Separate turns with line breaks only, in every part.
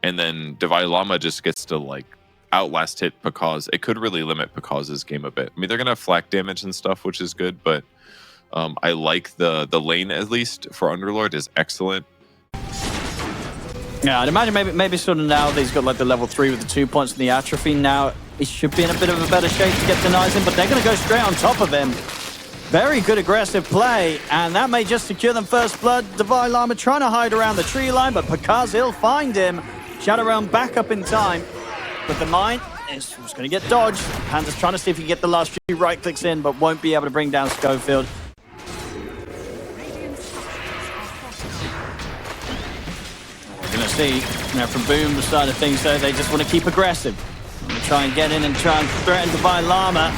and then Divine Llama just gets to like outlast hit Pakaz. It could really limit Pakaz's game a bit. I mean, they're gonna have flak damage and stuff, which is good, but I like the lane, at least for Underlord, is excellent.
Yeah, I'd imagine maybe sort of now that he's got like the level 3 with the 2 points and the atrophy, now he should be in a bit of a better shape to get denies him, but they're going to go straight on top of him. Very good aggressive play, and that may just secure them first blood. Divine Llama trying to hide around the tree line, but Pakaz, he'll find him. Shadow Realm back up in time, but the mine is going to get dodged. Panda's trying to see if he can get the last few right clicks in, but won't be able to bring down Schofield. Going to see, from Boom's side of things, though, they just want to keep aggressive. They try and get in and try and threaten Divine Llama,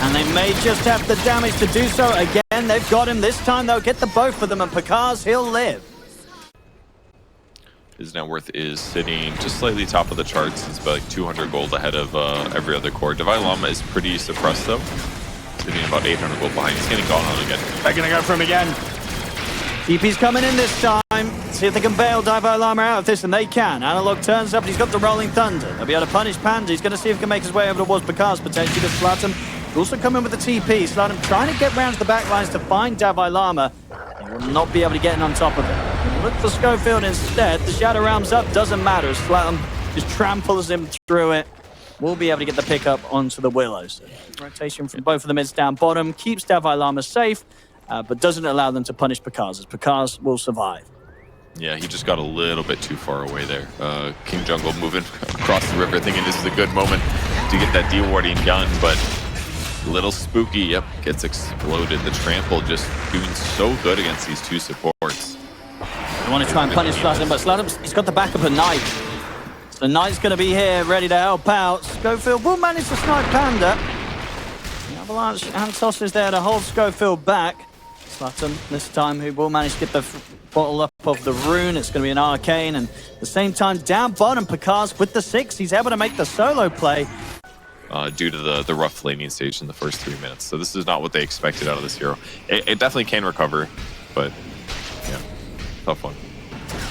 and they may just have the damage to do so. Again, they've got him. This time, they'll get the both of them, and Pakaz, he'll live.
His net worth is sitting just slightly top of the charts. He's about like 200 gold ahead of every other core. Divine Llama is pretty suppressed, though. Sitting about 800 gold behind. He's getting gone on again.
They're going to go for him again. TP's coming in this time. See if they can bail Divine Llama out of this, and they can. Analog turns up, and he's got the Rolling Thunder. They'll be able to punish Panda. He's going to see if he can make his way over towards Pakaz, potentially to Slatum. Also come in with the TP. Slatum trying to get round to the back lines to find Divine Llama. He will not be able to get in on top of it. Look for Schofield instead. The Shadow Realm's up, doesn't matter. Slatum just tramples him through it. We'll be able to get the pickup onto the Willows. Rotation from both of the mids down bottom keeps Divine Llama safe, but doesn't allow them to punish Pakaz, as Pakaz will survive.
Yeah, he just got a little bit too far away there. King Jungle moving across the river, thinking this is a good moment to get that de-warding done, but a little spooky. Yep, gets exploded. The trample just doing so good against these two supports.
They want to try and punish Slatum, but Slatum, he's got the back of a Knight. So Knight's going to be here, ready to help out. Schofield will manage to snipe Panda. The Avalanche and Toss is there to hold Schofield back. Slatum, this time, who will manage to get the bottle up of the rune. It's going to be an arcane, and at the same time, down bottom, Pakaz with the 6. He's able to make the solo play.
Due to the rough laning stage in the first 3 minutes. So this is not what they expected out of this hero. It definitely can recover, but yeah, tough one.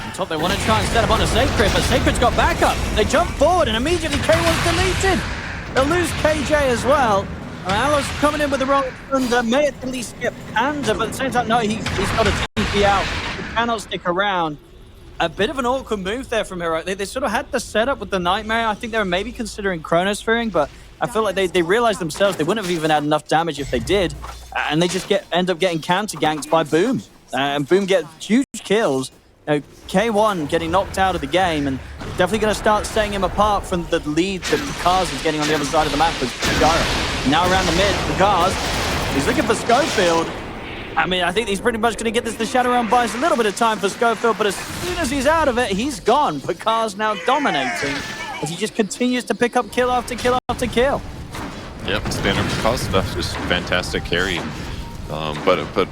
On top, they want to try and set up on a Sacred, but Sacred's got backup. They jump forward, and immediately K1's deleted. They'll lose KJ as well. Alo's coming in with the wrong thunder, may at least get Panda, but at the same time, no, he's got a TP out. He cannot stick around. A bit of an awkward move there from Hero. They sort of had the setup with the Nightmare. I think they were maybe considering Chronosphering, but I feel like they realized themselves they wouldn't have even had enough damage if they did, and they just end up getting counter-ganked by Boom. And Boom gets huge kills. K1 getting knocked out of the game, and definitely going to start setting him apart from the lead that Pakaz is getting on the other side of the map with Gyro. Now around the mid, Pakaz, he's looking for Schofield. I mean, I think he's pretty much going to get this. The Shadow Realm buys a little bit of time for Schofield, but as soon as he's out of it, he's gone. Pakaz now dominating as he just continues to pick up kill after kill after kill.
Yep, standard Pakaz stuff, just fantastic carry. But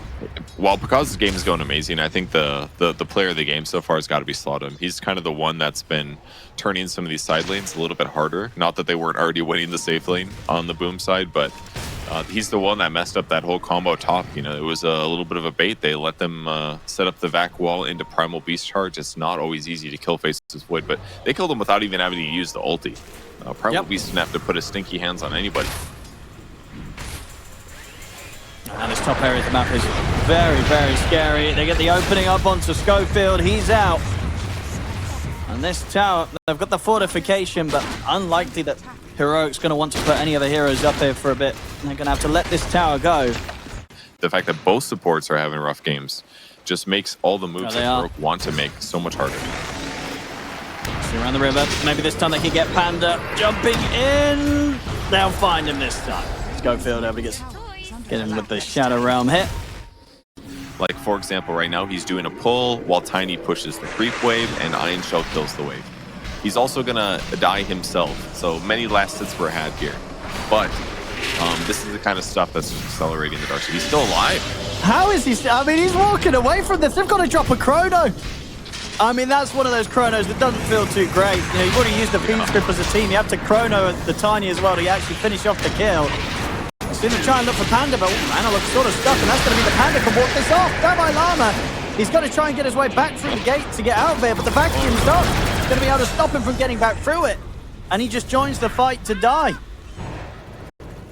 while Pakaz's game is going amazing, I think the player of the game so far has got to be Slatum. He's kind of the one that's been turning some of these side lanes a little bit harder. Not that they weren't already winning the safe lane on the Boom side, but he's the one that messed up that whole combo top. You know, it was a little bit of a bait. They let them set up the vac wall into Primal Beast Charge. It's not always easy to kill Faces Void, but they killed him without even having to use the ulti. Primal Beast didn't have to put his stinky hands on anybody.
And this top area of the map is very, very scary. They get the opening up onto Schofield. He's out. And this tower, they've got the fortification, but unlikely that Heroic's going to want to put any other heroes up here for a bit. They're going to have to let this tower go.
The fact that both supports are having rough games just makes all the moves that Heroic want to make so much harder.
See around the river. Maybe this time they can get Panda jumping in. They'll find him this time. Schofield able to get him with the Shadow Realm hit.
Like, for example, right now he's doing a pull while Tiny pushes the creep wave and Iron Shell kills the wave. He's also going to die himself, so many last hits were had here. But this is the kind of stuff that's just accelerating the Darcy. He's still alive.
How is he? I mean, he's walking away from this. They've got to drop a chrono. I mean, that's one of those chronos that doesn't feel too great. You know, you've already used the Fiend Script as a team. You have to chrono the Tiny as well to actually finish off the kill. He's going to try and look for Panda, but Analog's sort of stuck, and that's going to be the Panda can walk this off. Divine Llama, he's got to try and get his way back through the gate to get out of there, but the vacuum's up. going to be able to stop him from getting back through it. And he just joins the fight to die.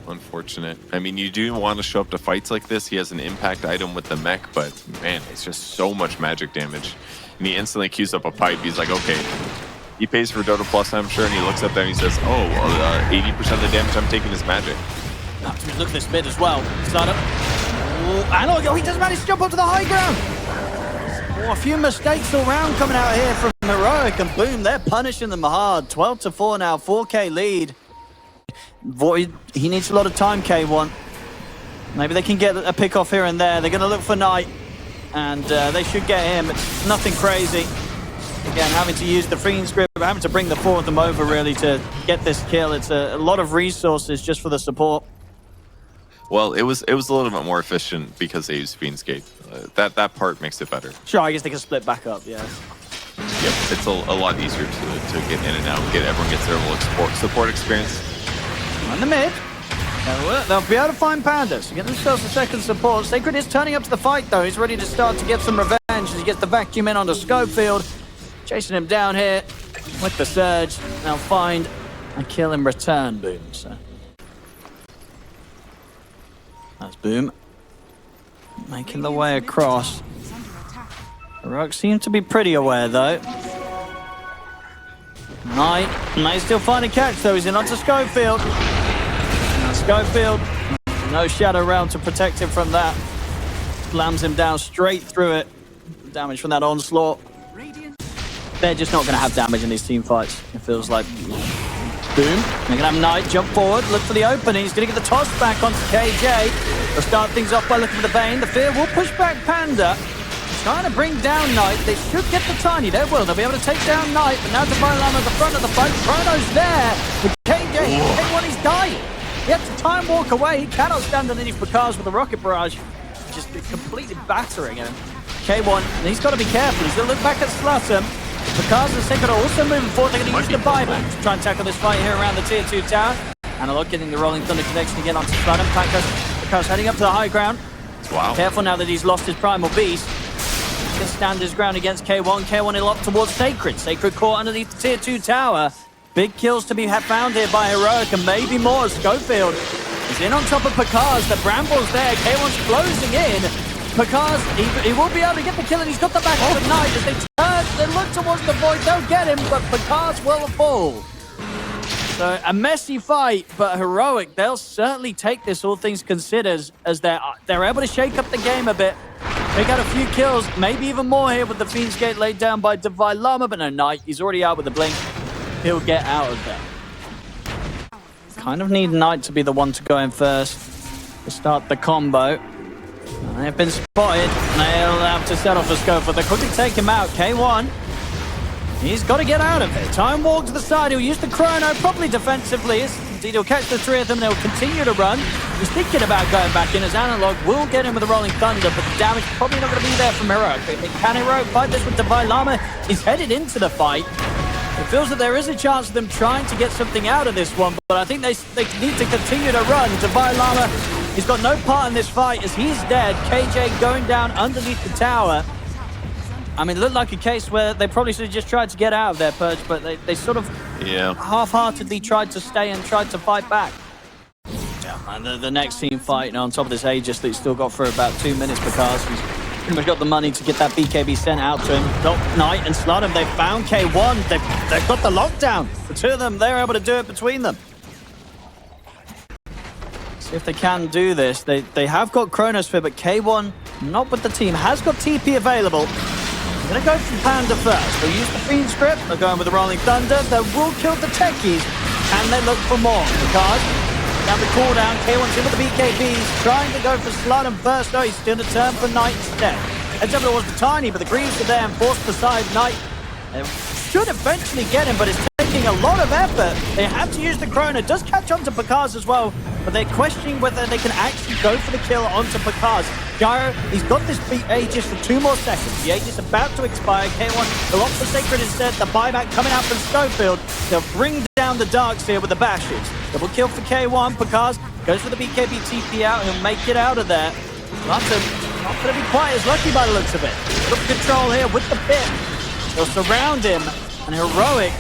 Unfortunate. I mean, you do want to show up to fights like this. He has an impact item with the mech, but man, it's just so much magic damage. And he instantly queues up a pipe. He's like, okay. He pays for Dota Plus, I'm sure, and he looks up there and he says, oh, 80% of the damage I'm taking is magic.
Look at this mid as well. Start up. And he doesn't manage to jump up to the high ground. A few mistakes all round coming out here from Heroic, and boom, they're punishing them hard. 12-4 now, 4K lead. Void, he needs a lot of time, K1. Maybe they can get a pick off here and there. They're going to look for Knight, and they should get him. It's nothing crazy. Again, having to use the freeing script, having to bring the four of them over really to get this kill. It's a lot of resources just for the support.
Well, it was a little bit more efficient because they used Fiendscape. That part makes it better.
Sure, I guess they can split back up, yeah.
Yep, it's a lot easier to get in and out. Everyone gets their little support experience.
On the mid. They'll be able to find Pandas. Get themselves a second support. Sacred is turning up to the fight, though. He's ready to start to get some revenge as he gets the vacuum in onto Schofield. Chasing him down here with the surge. They'll find a kill in return, Boom. So that's Boom. Making the way across. Heroic seem to be pretty aware, though. Knight may still find a catch, though. He's in onto Schofield. Now Schofield, no shadow round to protect him from that. Slams him down straight through it. Damage from that onslaught. They're just not going to have damage in these team fights, it feels like. Boom. They're going to have Knight jump forward, look for the opening. He's going to get the toss back onto KJ. They'll start things off by looking for the Bane. The Fear will push back Panda. Trying to bring down Knight. They should get the Tiny. They will. They'll be able to take down Knight. But now DeViolama at the front of the fight. Chrono's there. With KJ. K1, he's dying. He has to time walk away. He cannot stand underneath Bakars with the rocket barrage. Just completely battering him. K1, and he's got to be careful. He's going to look back at Slutton. Bakars and Sacred are also moving forward. They're going to use the buyback to try and tackle this fight here around the tier 2 tower. Analog getting the Rolling Thunder connection again onto Slutton. Bakars heading up to the high ground.
Wow.
Careful now that he's lost his Primal Beast. Can stand his ground against K1. K1 will up towards Sacred. Sacred caught underneath the tier 2 tower. Big kills to be found here by Heroic, and maybe more. Schofield is in on top of Bakars. The Bramble's there. K1's closing in. Bakars, he will be able to get the kill, and he's got the back of the Knight. As they turn, they look towards the Void. They'll get him, but Bakars will fall. So a messy fight, but Heroic, they'll certainly take this, all things considered, as they're able to shake up the game a bit. They got a few kills, maybe even more here with the Fiend's Gate laid down by DeViolama, but no, Knight, he's already out with the blink. He'll get out of there. Kind of need Knight to be the one to go in first to start the combo. And they've been spotted. They'll have to set off the scope, but they quickly take him out. K1, he's got to get out of it. Time walk to the side. He'll use the Chrono, probably defensively. Indeed, he'll catch the three of them. They'll continue to run. He's thinking about going back in as Analog will get him with the Rolling Thunder, but the damage probably not going to be there from Heroic. Can Heroic fight this with DeViolama? He's headed into the fight. It feels that there is a chance of them trying to get something out of this one, but I think they need to continue to run. DeViolama, he's got no part in this fight as he's dead. KJ going down underneath the tower. I mean, it looked like a case where they probably should have just tried to get out of their Purge, but they sort of half-heartedly tried to stay and tried to fight back. Yeah, and the next team fight, on top of this Aegis that he's still got for about 2 minutes because he's pretty much got the money to get that BKB sent out to him. Knight and Slaughter, they found K1. They've got the lockdown. The two of them, they're able to do it between them. See if they can do this. They have got Chronosphere, but K1, not with the team, has got TP available. They're going to go for Panda first. They'll use the Fiend script. They're going with the Rolling Thunder. They will kill the Techies. And they look for more. Because down the cooldown, K1's in with the BKBs. Trying to go for Sludden first. No, he's going to turn for Knight instead. Heads up towards the Tiny, but the Greaves are there and forced beside Knight. They should eventually get him, but it's taking a lot of effort. They have to use the Chrono. It does catch on to Bakars as well, but they're questioning whether they can actually go for the kill onto Bakars. Gyro, he's got this Aegis for 2 more seconds. The Aegis about to expire. K1, they'll opt for Sacred instead. The buyback coming out from Schofield. They'll bring down the Darks here with the bashes. Double kill for K1. Bakars goes for the BKB TP out. He'll make it out of there. Lutton, not going to be quite as lucky by the looks of it. Look control here with the pit. They'll surround him. And Heroic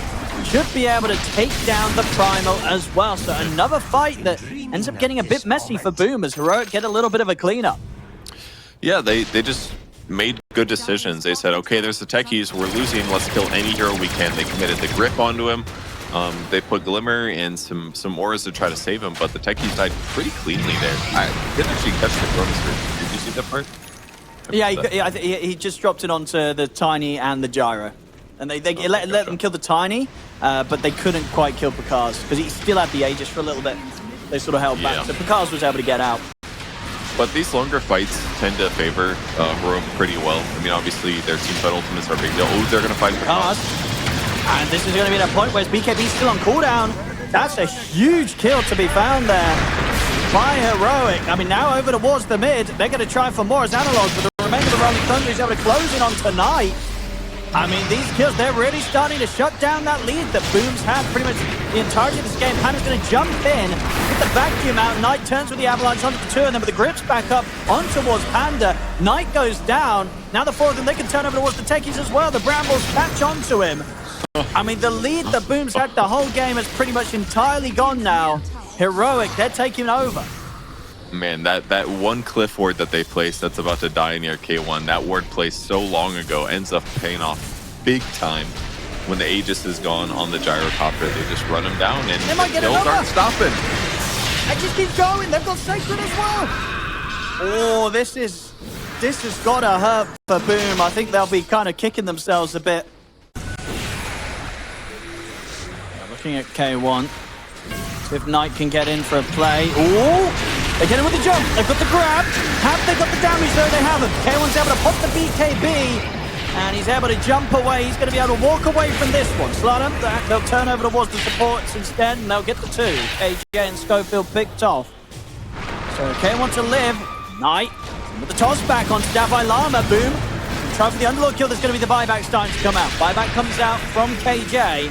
should be able to take down the Primal as well. So another fight that ends up getting a bit messy for Boom as Heroic get a little bit of a cleanup.
Yeah, they just made good decisions. They said, okay, there's the techies, we're losing, let's kill any hero we can. They committed the grip onto him. They put Glimmer and some auras to try to save him, but the techies died pretty cleanly there. I didn't actually catch the Cronus. Did you see that part?
Yeah, he just dropped it onto the Tiny and the Gyro. And they let them kill the Tiny, but they couldn't quite kill Picard because he still had the Aegis for a little bit. They sort of held back, so Picard was able to get out.
But these longer fights tend to favor Heroic pretty well. I mean, obviously, their team fight ultimates are a big deal. Oh, they're going to fight Picard.
And this is going to be that point where BKB's still on cooldown. That's a huge kill to be found there by Heroic. I mean, now over towards the mid, they're going to try for more as Analog, but the remainder of the Rolling Thunder is able to close in on tonight. I mean, these kills, they're really starting to shut down that lead that Boom's had pretty much the entirety of this game. Panda's going to jump in, get the vacuum out. Knight turns with the Avalanche onto the 2, and then with the grips back up on towards Panda. Knight goes down. Now the 4 of them, they can turn over towards the techies as well. The Brambles catch onto him. I mean, the lead that Boom's had the whole game is pretty much entirely gone now. Heroic, they're taking over.
Man, that one cliff ward that they placed that's about to die near K1, that ward placed so long ago ends up paying off big time when the Aegis is gone on the gyrocopter. They just run him down and
they might get
kills aren't stopping.
They just keep going. They've got Sacred as well. Oh, this has gotta hurt for Boom. I think they'll be kind of kicking themselves a bit. Looking at K1. See if Knight can get in for a play. Oh! They get in with the jump. They've got the grab. Have they got the damage? No, they haven't. K1's able to pop the BKB, and he's able to jump away. He's going to be able to walk away from this one. Slaughter, they'll turn over towards the supports instead, and they'll get the 2. KJ and Schofield picked off. So K1 to live. Knight with the toss back onto Davai Lama. Boom. Try for the underlord kill. There's going to be the buyback starting to come out. Buyback comes out from KJ.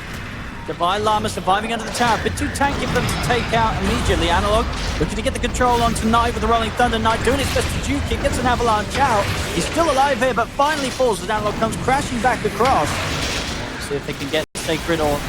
Davai Lama surviving under the tower. A bit too tanky for them to take out immediately. Analog looking to get the control on tonight with the Rolling Thunder. Knight doing his best to juke it. Gets an avalanche out. He's still alive here, but finally falls as Analog comes crashing back across. See if they can get Sacred or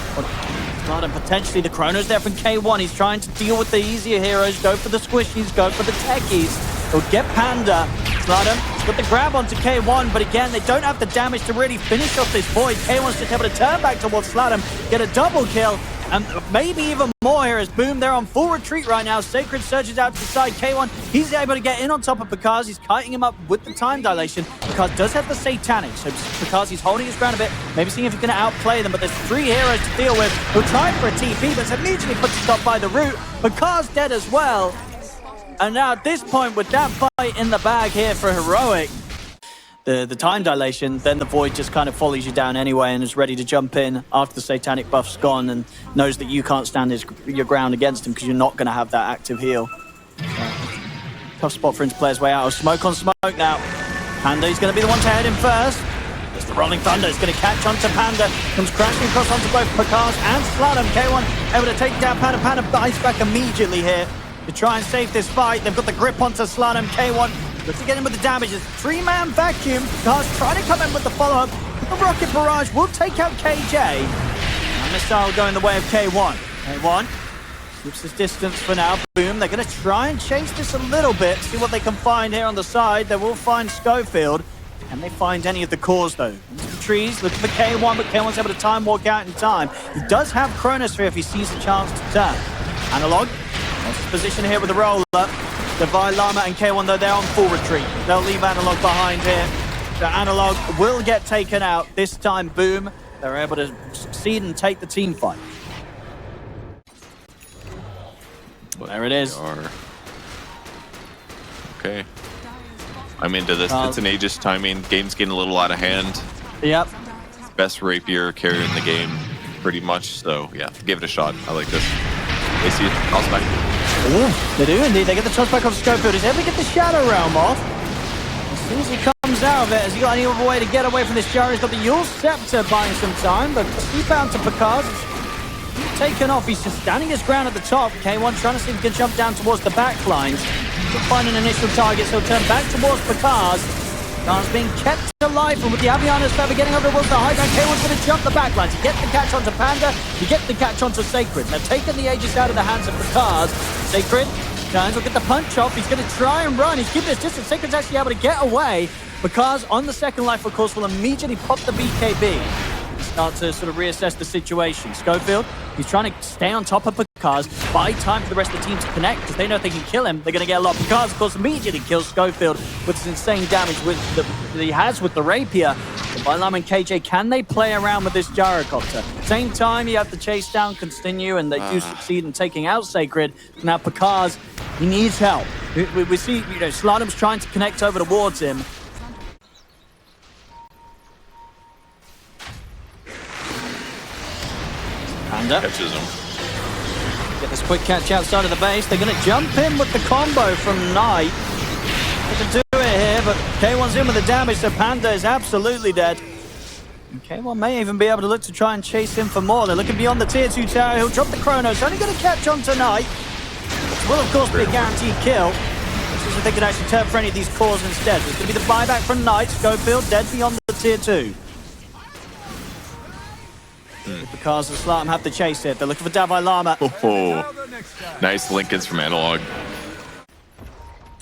potentially the Chronos there from K1. He's trying to deal with the easier heroes. Go for the squishies. Go for the techies. He'll get Panda. Sladham has got the grab onto K1, but again, they don't have the damage to really finish off this void. K1's just able to turn back towards Sladham, get a double kill, and maybe even more here as Boom, they're on full retreat right now. Sacred surges out to the side. K1, he's able to get in on top of Picard. He's kiting him up with the time dilation. Picard does have the Satanic, so Picard, he's holding his ground a bit, maybe seeing if he can outplay them, but there's 3 heroes to deal with. He'll try for a TP, but it's immediately put stopped by the root. Picard's dead as well. And now at this point, with that fight in the bag here for Heroic, the time dilation, then the Void just kind of follows you down anyway and is ready to jump in after the Satanic buff's gone and knows that you can't stand your ground against him because you're not going to have that active heal. Tough spot for him to play his way out. Smoke on smoke now. Panda is going to be the one to head in first. It's the Rolling Thunder. It's going to catch onto Panda. Comes crashing across onto both Picard and Sladham. K1 able to take down Panda. Panda bites back immediately here to try and save this fight. They've got the grip onto Sladham. K1 looks to get in with the damage. It's 3-man vacuum. Cars trying to come in with the follow-up. The rocket barrage will take out KJ. And missile going the way of K1. K1 keeps his distance for now. Boom. They're going to try and chase this a little bit. See what they can find here on the side. They will find Schofield. Can they find any of the cores though? Into the trees, looking for K1, but K1's able to time walk out in time. He does have Chronosphere if he sees a chance to turn. Analog. Wants his position here with the roller. Davai Lama and K1, though, they're on full retreat. They'll leave Analog behind here. The Analog will get taken out. This time, Boom, they're able to succeed and take the team fight. There it is.
Okay. I'm into this. It's an Aegis timing. Game's getting a little out of hand.
Yep.
Best rapier carrier in the game, pretty much. So, yeah, give it a shot. I like this. They see it. Toss back.
Oh, they do indeed. They get the toss back off Schofield. He's able to get the Shadow Realm off. As soon as he comes out of it, has he got any other way to get away from this Gyro? He's got the Yule Scepter buying some time, but he bound to Picard. He's taken off. He's just standing his ground at the top. K1 trying to see if he can jump down towards the back lines. He'll find an initial target, so he'll turn back towards Picard. Khan's being kept alive, and with the Avianas Feather getting over towards the high ground, K1's going to jump the backlines. He gets the catch onto Panda, he gets the catch onto Sacred. Now taking the Aegis out of the hands of Bakaz. Sacred, Giants will get the punch off. He's going to try and run. He's keeping his distance. Sacred's actually able to get away. Bakaz on the second life, of course, will immediately pop the BKB. Start to sort of reassess the situation. Schofield, he's trying to stay on top of Bakaz, buy time for the rest of the team to connect, because they know if they can kill him, they're going to get a lot. Bakaz, of course, immediately kills Schofield with his insane damage that he has with the rapier. By Lam and KJ, can they play around with this gyrocopter? Same time, you have the chase down continue, and they do succeed in taking out Sacred. Now Bakaz, he needs help. We see, Slardam's trying to connect over towards him. Panda
catches him.
Get this quick catch outside of the base. They're going to jump in with the combo from Knight. They can do it here, but K1's in with the damage, so Panda is absolutely dead. And K1 may even be able to look to try and chase him for more. They're looking beyond the tier 2 tower. He'll drop the Chronos. Only going to catch on tonight, which will, of course, be a guaranteed kill. This is if they can actually turn for any of these cores instead. It's going to be the buyback from Knight. Schofield dead beyond the tier 2. Because the Slarm have to chase it. They're looking for Davai Lama.
Oh, nice Lincolns from Analog.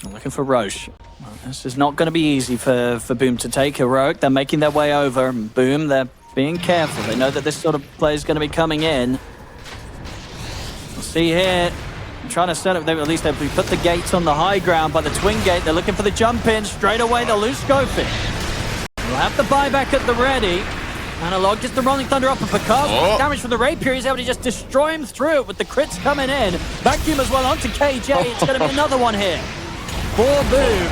I'm looking for Roche. Well, this is not going to be easy for Boom to take. Heroic, they're making their way over. And Boom, they're being careful. They know that this sort of play is going to be coming in. We'll see here. I'm trying to set up, at least they put the gates on the high ground by the twin gate. They're looking for the jump in. Straight away, they'll lose Schofield. We'll have the buyback at the ready. Analog gets the Rolling Thunder up, and Bakaz damage from the Rapier. He's able to just destroy him through it with the crits coming in. Vacuum as well onto KJ. It's going to be another one here for Boom.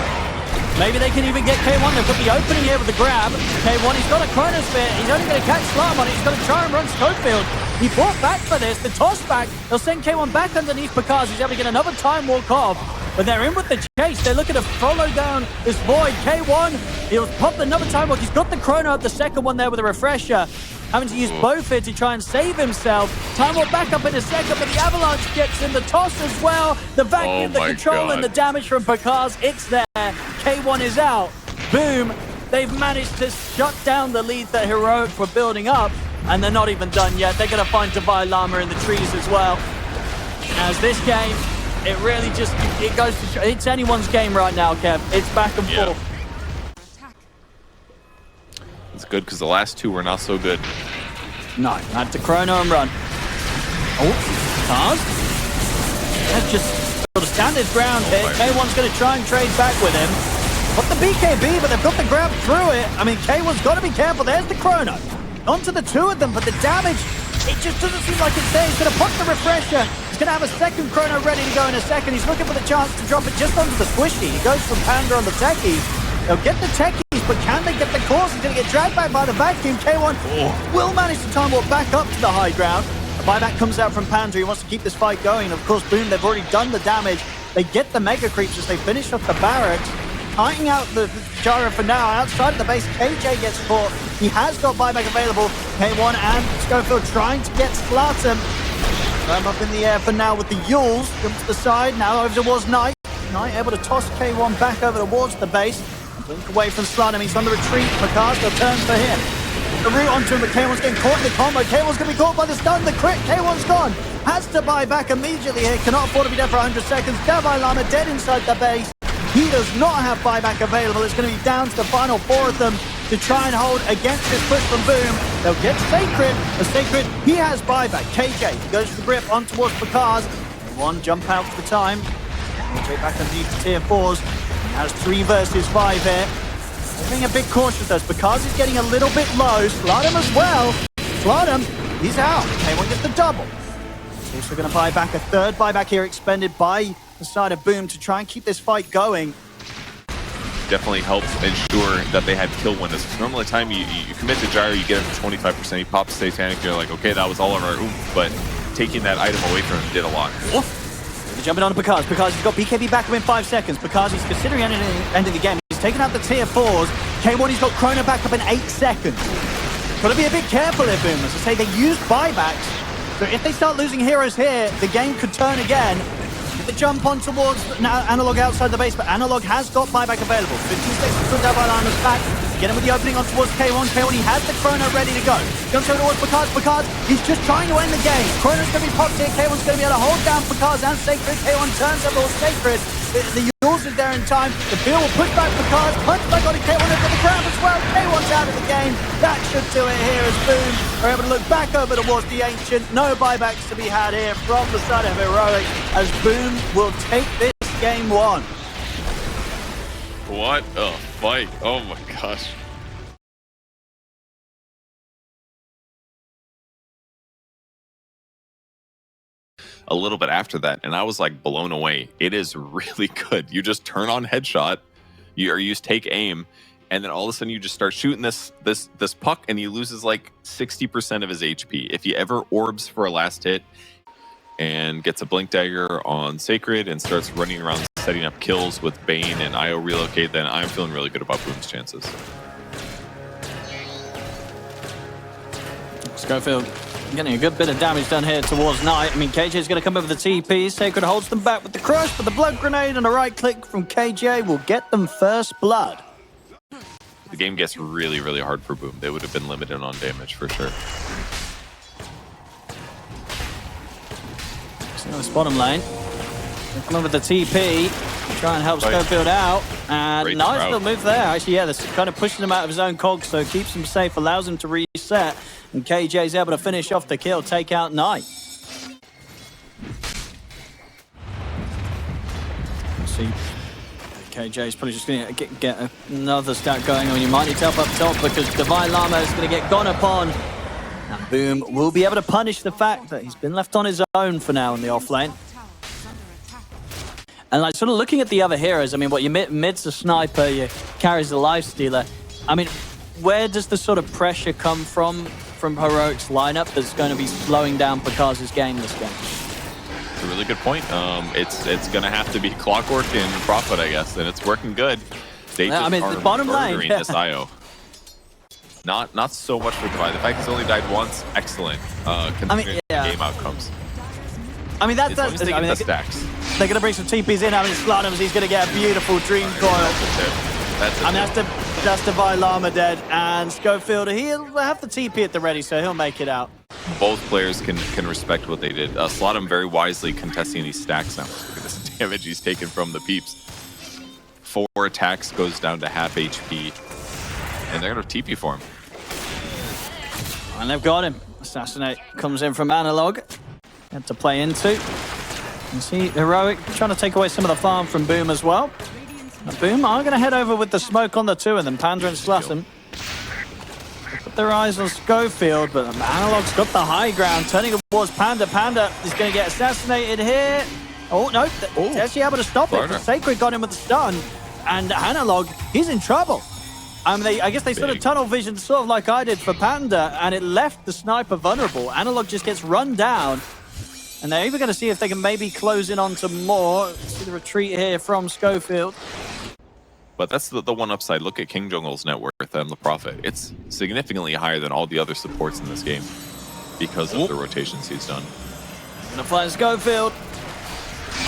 Maybe they can even get K1. They've got the opening here with the grab. K1, he's got a Chronosphere. He's only going to catch Slam on it. He's going to try and run Schofield. He fought back for this. The toss back. They'll send K1 back underneath Bakaz. He's able to get another time walk off. But they're in with the chase. They're looking to follow down this void. K1, he'll pop another time walk. He's got the Chrono up, the second one there with a refresher. Having to use both here to try and save himself. Time walk back up in a second, but the Avalanche gets in the toss as well. The vacuum, the control, and the damage from Bakaz. It's there. K1 is out. Boom. They've managed to shut down the lead that Heroic were building up, and they're not even done yet. They're going to find Davai Lama in the trees as well. As this game, it really just, it goes to show, it's anyone's game right now, Kev. It's back and forth.
It's good because the last two were not so good.
No, had to Chrono and run. Oh, Cars. They've just sort of stand his ground here. K1's going to try and trade back with him. Got the BKB, but they've got the grab through it. I mean, K1's got to be careful. There's the Chrono. Onto the two of them, but the damage, it just doesn't seem like it's there. He's going to pop the refresher. He's going to have a second Chrono ready to go in a second. He's looking for the chance to drop it just onto the squishy. He goes from Panda on the techies. They'll get the techies, but can they get the course? He's going to get dragged back by the vacuum. K1 will manage to time walk back up to the high ground. The buyback comes out from Panda. He wants to keep this fight going. Of course, Boom, they've already done the damage. They get the Mega Creeps as they finish off the barracks. Tightening out the gyro for now. Outside of the base, KJ gets caught. He has got buyback available. K1 and Schofield trying to get Slartum. Grab up in the air for now with the Yules. Jump to the side. Now over towards Knight. Knight able to toss K1 back over towards the base. Blink away from Slartum. He's on the retreat. Bakaz, they'll turn for him. The route onto him, but K1's getting caught in the combo. K1's going to be caught by the stun. The crit. K1's gone. Has to buy back immediately here. Cannot afford to be dead for 100 seconds. Davai Lama dead inside the base. He does not have buyback available. It's going to be down to the final four of them to try and hold against this push from Boom. They'll get Sacred. A Sacred, he has buyback. KJ goes for the grip on towards Bakaz. One jump out for the time. Straight back underneath the tier 4s. He has 3 versus 5 here. They're being a bit cautious with us. Bakaz is getting a little bit low. Slardam as well. Slardam, he's out. K1 gets the double. He's also going to buy back a third buyback here expended by the side of Boom to try and keep this fight going.
Definitely helps ensure that they had kill windows. Normally the time you commit to gyro, you get him to 25%. He pops Satanic, you're like, okay, that was all of our oomph, but taking that item away from him did a lot.
They're jumping on to Bakaz. Bakaz, he's got BKB back within 5 seconds. Bakaz, he's considering ending the game. He's taken out the tier 4s. K1, he's got Chrono back up in 8 seconds. Got to be a bit careful here, Boom. As I say, they use buybacks. So if they start losing heroes here, the game could turn again. the jump on towards Analog outside the base, but Analog has got buyback available. 15 seconds to Davaila's back. Get him with the opening on towards K1. K1, he has the Chrono ready to go. Jumps over towards Picard. Picard, he's just trying to end the game. Chrono's going to be popped here. K1's going to be able to hold down Picard and Sacred. K1 turns up all Sacred. The Yules is there in time. The Bill will push back Picard. Punch back on it. K1 into the ground as well. K1's out of the game. That should do it here as Boom are able to look back over towards the Ancient. No buybacks to be had here from the side of Heroic as Boom will take this game 1.
What a fight. Oh my gosh. A little bit after that, and I was like blown away. It is really good. You just turn on headshot, you take aim, and then all of a sudden you just start shooting this puck, and he loses like 60% of his HP. If he ever orbs for a last hit and gets a blink dagger on Sacred and starts running around setting up kills with Bane and IO relocate, then I'm feeling really good about Boom's chances.
Schofield getting a good bit of damage done here towards Knight. I mean, KJ's going to come over the TP. Sacred holds them back with the crush, but the blood grenade and a right click from KJ will get them first blood.
The game gets really, really hard for Boom. They would have been limited on damage for sure.
So this bottom lane. They'll come over the TP. Try and help Schofield out. And nice little move there. Actually, yeah, this kind of pushing him out of his own cog, so keeps him safe, allows him to reset. And KJ's able to finish off the kill, take out Knight. See, KJ's probably just going to get another stack going on. You might need to help up top because Divine Llama is going to get gone upon. And Boom will be able to punish the fact that he's been left on his own for now in the off lane. And like sort of looking at the other heroes, I mean, what, your mid's a sniper, your carries the life stealer. I mean, where does the sort of pressure come from Heroic's lineup that's going to be slowing down Picard's game this game?
It's a really good point. It's going to have to be Clockwork and Prophet, I guess, and it's working good. They just
the bottom lane.
This IO. Not so much for Divine. The fact he's only died once, excellent. Considering the game outcomes.
I mean, that's
the stacks.
They're going to bring some TPs in. I mean, Slotums, he's going to get a beautiful Dream Coil. That's Divine Llama dead. And Schofield, he'll have the TP at the ready, so he'll make it out.
Both players can respect what they did. Slotum very wisely contesting these stacks now. Look at this damage he's taken from the peeps. 4 attacks goes down to half HP. And they're going to TP for him.
And they've got him. Assassinate comes in from Analog. Had to play into. You see Heroic trying to take away some of the farm from Boom as well. But Boom are going to head over with the smoke on the two of them, Panda and Slussum. Put their eyes on Schofield, but Analog's got the high ground, turning towards Panda. Panda is going to get assassinated here. Oh, no, he's actually able to stop it. Sacred got him with the stun, and Analog, he's in trouble. I guess they sort of tunnel visioned, sort of like I did for Panda, and it left the sniper vulnerable. Analog just gets run down. And they're even going to see if they can maybe close in on some more. See the retreat here from Schofield.
But that's the one upside. Look at King Jungle's net worth and the Prophet. It's significantly higher than all the other supports in this game because of the rotations he's done.
Gonna fly Schofield.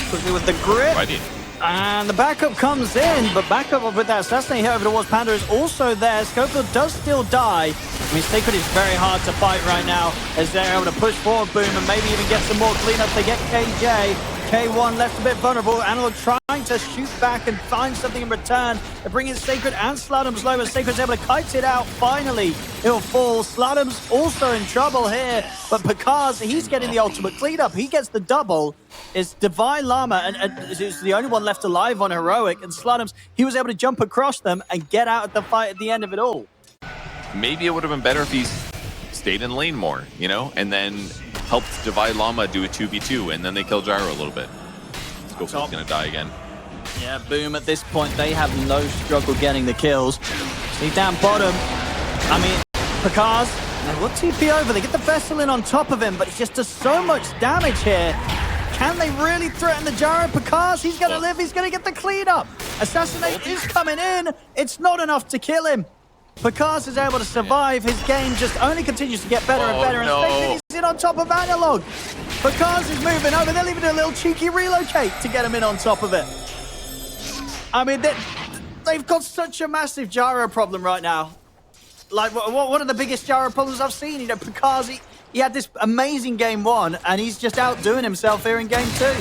Quickly with the grip.
Fighting.
And the backup comes in, but backup with that assassinate here over towards Panda is also there. Schofield does still die. I mean, Sacred is very hard to fight right now as they're able to push forward Boom and maybe even get some more cleanup. They get KJ. K1 left a bit vulnerable. Analog trying to shoot back and find something in return. They're bringing Sacred and Slutum's low, but Sacred's able to kite it out. Finally, he'll fall. Slutum's also in trouble here, but Picard's, he's getting the ultimate cleanup. He gets the double. It's Divine Llama, and who's the only one left alive on Heroic, and Slutum's, he was able to jump across them and get out of the fight at the end of it all.
Maybe it would have been better if he stayed in lane more, you know, and then helped Divine Llama do a 2v2, and then they kill Gyro a little bit. Schofield's going to die again.
Yeah, Boom at this point, they have no struggle getting the kills. See down bottom. I mean, Picard's, they will TP over. They get the Vessel in on top of him, but it just does so much damage here. Can they really threaten the Gyro? Picard's, he's going to live. He's going to get the cleanup. Assassinate is coming in. It's not enough to kill him. Picard's is able to survive. His game just only continues to get better and better. And Sacred is in on top of Analog. Because is moving over. They'll even do a little cheeky relocate to get him in on top of it. I mean, they've got such a massive gyro problem right now. Like, one of the biggest gyro problems I've seen. You know, because he had this amazing game 1, and he's just outdoing himself here in game 2.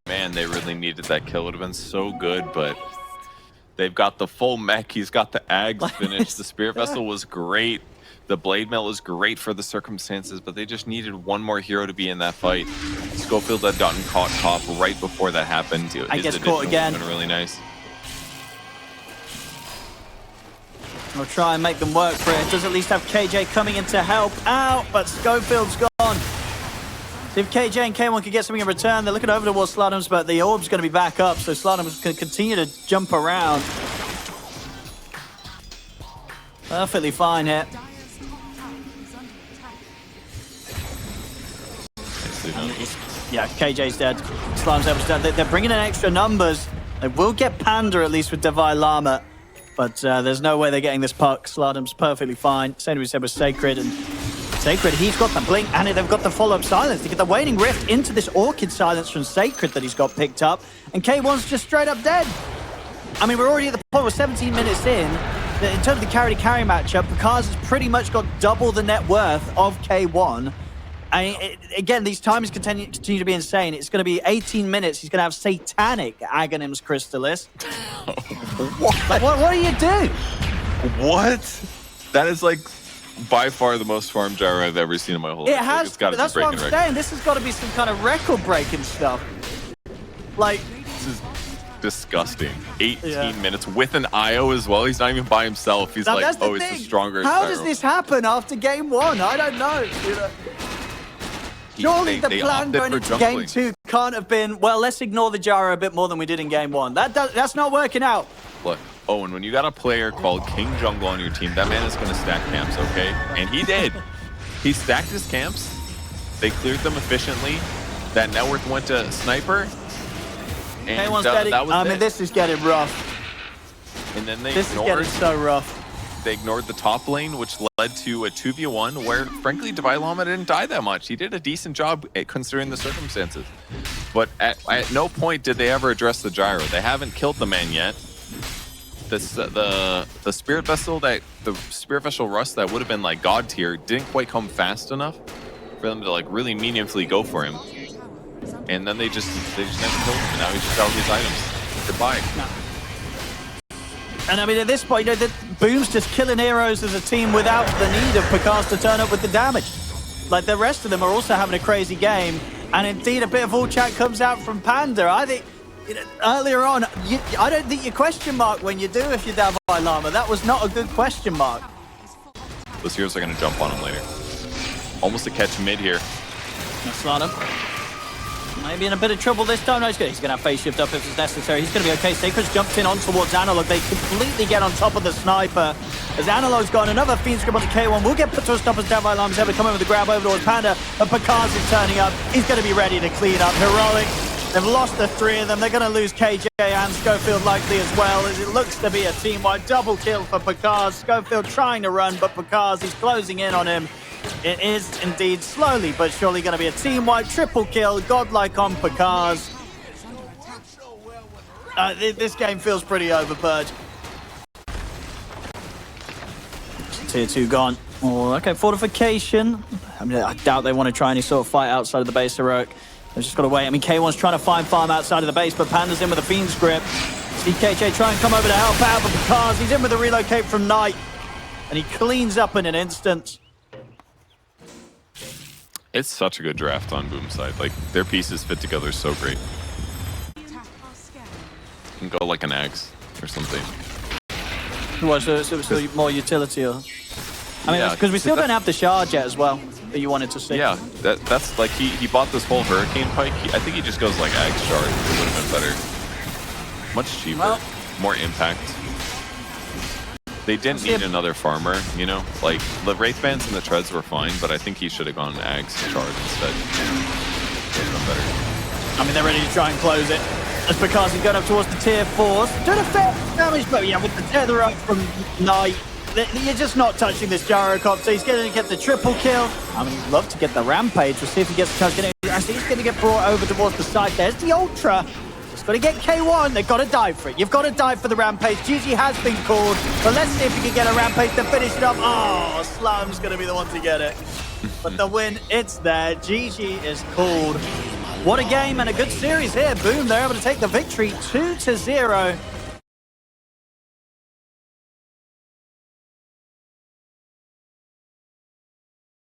Man, they really needed that kill. It would have been so good, but they've got the full mech. He's got the Ags finished. The Spirit Vessel was great. The Blade Mail was great for the circumstances, but they just needed one more hero to be in that fight. Schofield had gotten caught top right before that happened.
I guess caught again.
Been really nice.
We'll try and make them work for it. Does at least have KJ coming in to help out, but Schofield's gone. So if KJ and K1 can get something in return, they're looking over towards Slaughter's, but the orb's going to be back up, so Slaughter can continue to jump around. Perfectly fine here. Yeah, KJ's dead. Slime's able to dead. They're bringing in extra numbers. They will get Panda at least with Divine Llama, but there's no way they're getting this puck. Slardum's perfectly fine. Same as we said with Sacred, and Sacred, he's got the blink, and they've got the follow-up silence. They get the Waning Rift into this Orchid silence from Sacred that he's got picked up, and K1's just straight up dead. I mean, we're already at the point we're 17 minutes in. In terms of the carry-to-carry matchup, Picard has pretty much got double the net worth of K1. And again, these times continue to be insane. It's going to be 18 minutes. He's going to have Satanic Aghanim's Crystalis. What do you do?
What? That is like by far the most farm gyro I've ever seen in my whole life.
It has.
It's gotta
that's
be
what I'm
record.
saying. This has got to be some kind of record-breaking stuff. Like,
this is disgusting. 18 minutes with an IO as well. He's not even by himself. He's like, oh, it's a stronger
How
gyro.
does this happen after game 1? I don't know. You know? Surely the plan going into game 2 can't have been, well, let's ignore the gyro a bit more than we did in game 1. That's not working out.
Look, Owen, when you got a player called King Jungle on your team, that man is going to stack camps, okay? And he did. He stacked his camps. They cleared them efficiently. That net worth went to Sniper. And that was
I mean, this is getting rough.
And then
this is getting so rough.
They ignored the top lane, which led to a 2v1 where, frankly, Divine Llama didn't die that much. He did a decent job considering the circumstances. But at no point did they ever address the gyro. They haven't killed the man yet. The Spirit Vessel Rust that would have been like God tier didn't quite come fast enough for them to like really meaningfully go for him. And then they just never killed him. And now he's just out his items. Goodbye.
No. And I mean, at this point, you know, Boom's just killing heroes as a team without the need of Picard to turn up with the damage. Like, the rest of them are also having a crazy game. And indeed, a bit of all chat comes out from Panda. I think, you know, earlier on, I don't think you question mark when you do if you're down by Llama. That was not a good question mark.
Those heroes are going to jump on him later. Almost a catch mid here.
Slaughter. Maybe in a bit of trouble this time. No, he's going to have phase shift up if it's necessary. He's going to be okay. Sacred's jumped in on towards Analog. They completely get on top of the Sniper. As Analog's got another Fiend Scrib onto K1. We'll get put to a stop as down by Llama. He's able to come in with the grab over towards Panda. But Picard's is turning up. He's going to be ready to clean up. Heroic. They've lost the 3 of them. They're going to lose KJ and Schofield likely as well, as it looks to be a team-wide double kill for Picard. Schofield trying to run, but Picard, he's closing in on him. It is indeed slowly but surely going to be a team-wide triple kill, godlike on Picard. This game feels pretty over, Burge. Tier 2 gone. Oh, okay, fortification. I mean, I doubt they want to try any sort of fight outside of the base, Heroic. They've just got to wait. I mean, K1's trying to find farm outside of the base, but Panda's in with a Fiend's Grip. See KJ try and come over to help out, but Picard, he's in with a relocate from Knight. And he cleans up in an instant.
It's such a good draft on Boom's side. Like, their pieces fit together so great. You can go like an Axe or something.
What, so more utility? Or? I mean, because we still don't have the shard yet as well that you wanted to see.
Yeah, that's like he bought this whole Hurricane Pike. I think he just goes like Axe shard. It would have been better. Much cheaper, more impact. They didn't need another farmer, you know? Like, the Wraith Bands and the Treads were fine, but I think he should have gone Axe Shard instead. Better.
I mean, they're ready to try and close it. That's because he's going up towards the tier 4s. Doing a fair damage, but yeah, with the tether up from Knight, You're just not touching this gyrocopter. He's going to get the triple kill. I mean, he'd love to get the rampage. We'll see if he gets the chance. I think he's going to get brought over towards the side. There's the ultra. Just got to get K1. They've got to dive for it. You've got to dive for the rampage. GG has been called, but let's see if he can get a rampage to finish it up. Oh, Slum's going to be the one to get it. But the win, it's there. GG is called. What a game and a good series here. Boom, they're able to take the victory 2-0.